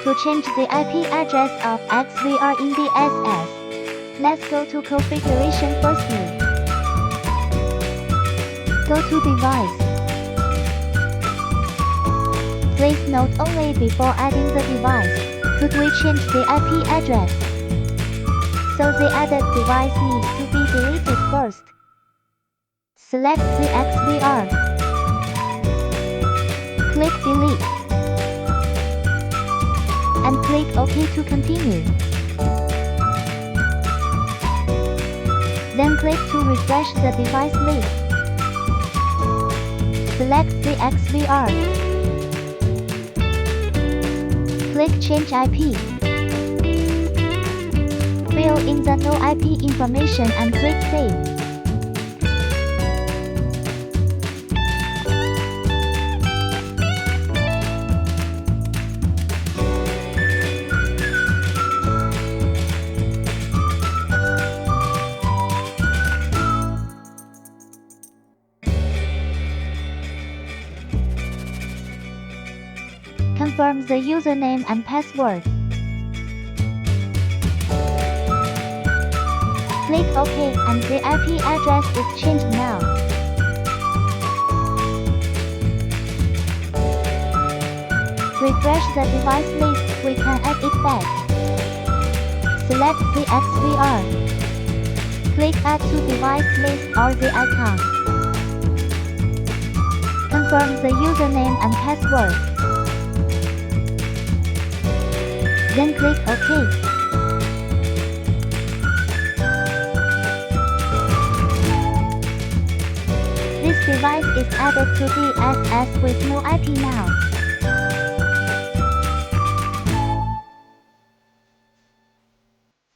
to change the IP address of XVR in DSS. Let's go to configuration firstly. Go to device. Please note only before adding the device, could we change the IP address? So the added device needs to be deleted first. Select the XVR. Click delete. And click OK to continue. Then click to refresh the device list. Select the XVR. Click Change IP. Fill in the no IP information and click Save. Confirm the username and password. Click OK and the IP address is changed now. Refresh the device list, we can add it back. Select the XVR. Click Add to device list or the icon. Confirm the username and password. Then click OK. This device is added to DSS with no IP now.